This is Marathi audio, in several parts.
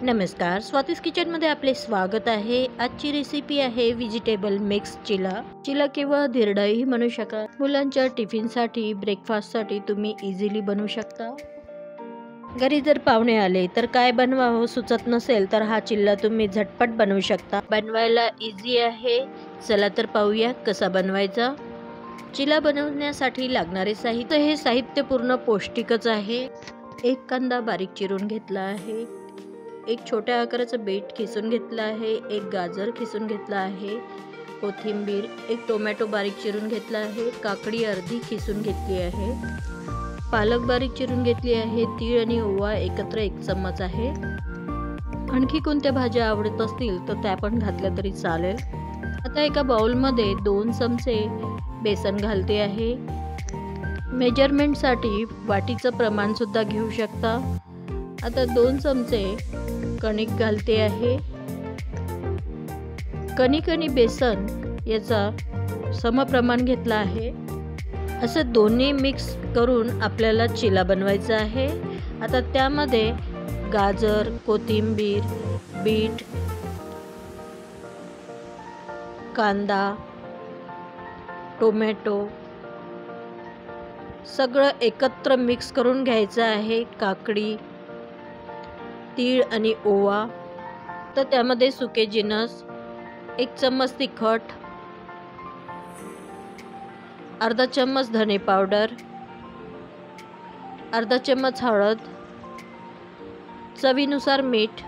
नमस्कार, स्वातीस किचनमध्ये आपले स्वागत आहे। आजची रेसिपी आहे व्हेजिटेबल मिक्स चिला। चिला किंवा धिरडही म्हणू शकता। मुलांच्या टिफिनसाठी, ब्रेकफास्टसाठी तुम्ही इझिली बनवू शकता। घरी जर पाहुणे आले तर काय बनवावं सुचत नसेल तर हा चिल्ला तुम्ही झटपट बनवू शकता। बनवायला इझी आहे। चला तर पाहूया कसा बनवायचा। चिला बनवण्यासाठी लागणारे साहित्य, हे साहित्य पूर्ण पौष्टिकच आहे। एक कांदा बारीक चिरून घेतला आहे, एक छोट्या आकाराचं बीट खिसून घेतला आहे, एक गाजर खिसून घेतला आहे, कोथिंबीर, एक टोमॅटो बारीक चिरून घेतला आहे, काकडी अर्धी खिसून घेतली आहे, पालक बारीक चिरून घेतली आहे, तीळ आणि ओवा एकत्र 1 चम्मच आहे। आणखी कोणत्या भाज्या आवडत असतील तर त्या पण घातल्या तरी चालेल। आता एका बाउलमध्ये 2 चमचे बेसन घालते आहे। मेजरमेंटसाठी वाटीचं प्रमाण सुद्धा घेऊ शकता। आता 2 चमचे कणिक घालते आहे। कणिक आणि बेसन याचा समप्रमाण घेतला आहे। असं दोन्ही मिक्स करून आपल्याला चिला बनवायचा आहे। आता त्यामध्ये गाजर, कोथिंबीर, बीट, कांदा, टोमॅटो सगळं एकत्र मिक्स करून घ्यायचं आहे। काकडी, तीळ आणि ओवा, तर त्यामध्ये सुके जिन्नस, 1 चम्मच तिखट, अर्धा चम्मच धने पावडर, अर्धा चम्मच हळद, चवीनुसार मीठ,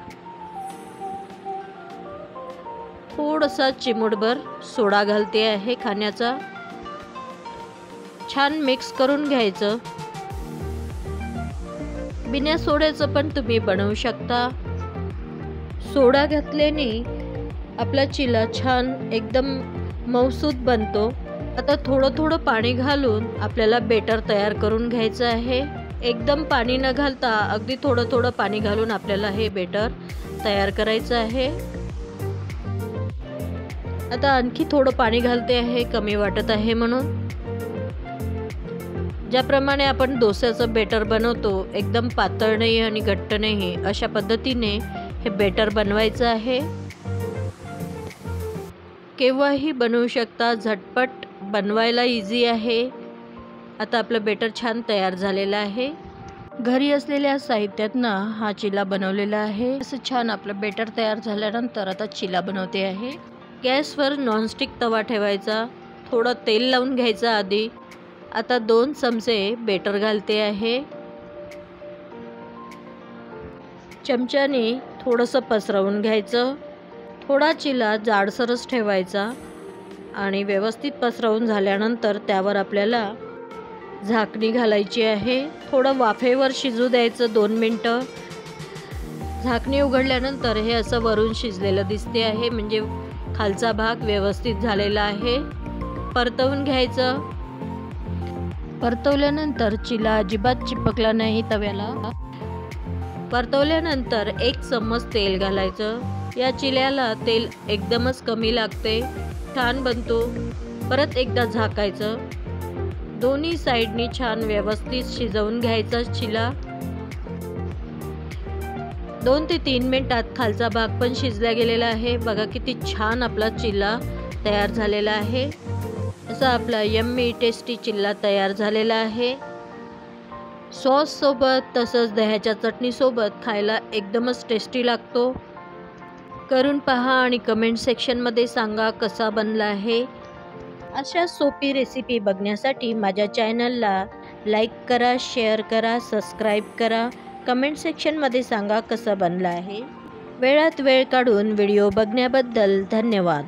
थोडासा चिमूटभर सोडा घालते आहे खाण्याचा। छान मिक्स करून घ्यायचं। बिना सोड्याचं पण तुम्ही बनवू शकता। सोडा घातल्याने आपला चिला छान एकदम मऊसूत बनतो। आता थोडं पाणी घालून आपल्याला बेटर तयार करून घ्यायचं आहे। एकदम पाणी न घालता अगदी थोडं पाणी घालून आपल्याला हे बेटर तयार करायचं आहे। आता आणखी थोडं पाणी घालते आहे, कमी वाटत आहे म्हणून। ज्याप्रमाणे आपण डोस्याचं बेटर बनवतो, एकदम पातळ नाही आणि घट्ट नाही, अशा पद्धतीने हे बेटर बनवायचं आहे। केव्हाही बनवू शकता, झटपट बनवायला इझी आहे। आता आपलं बेटर छान तयार झालेलं आहे। घरी असलेल्या साहित्यातनं हा चिला बनवलेला आहे। असं छान आपलं बेटर तयार झाल्यानंतर आता चिला बनवते आहे। गॅसवर नॉनस्टिक तवा ठेवायचा, थोडं तेल लावून घ्यायचं आधी। आता 2 चमचे बेटर घालते आहे। चमच्याने थोडंसं पसरवून घ्यायचं। थोडा चिला जाडसरच ठेवायचा आणि व्यवस्थित पसरवून झाल्यानंतर त्यावर आपल्याला झाकणी घालायची आहे। थोडं वाफेवर शिजू द्यायचं 2 मिनिटं। झाकणी उघडल्यानंतर हे असं वरून शिजलेलं दिसते आहे, म्हणजे खालचा भाग व्यवस्थित झालेला आहे। परतवून घ्यायचं। परतवल्यानंतर चिला अजिबात चिपकला नाही तव्याला। परतवल्यानंतर 1 चम्मच तेल घालायचं। या चिल्याला तेल एकदमच कमी लागते, छान बनतो। परत एकदा झाकायचं। दोन्ही साइडनी छान व्यवस्थित शिजवून घ्यायचा चिला। 2 ते 3 मिनिटात खालचा भाग पण शिजला गेलेला आहे। बघा किती छान आपला चिला तयार झालेला आहे। असा आपला यम्मी टेस्टी चिल्ला तयार झालेला आहे। सॉस सोबत तसंच दह्याच्या चटणी सोबत खायला एकदमच टेस्टी लागतो। करून पहा आणि कमेंट सेक्शनमध्ये सांगा कसा बनला आहे। अशा सोपी रेसिपी बघण्यासाठी माझ्या चॅनलला लाईक करा, शेअर करा, सबस्क्राईब करा। कमेंट सेक्शनमध्ये सांगा कसा बनला आहे। वेळात वेळ काढून व्हिडिओ बघण्याबद्दल धन्यवाद।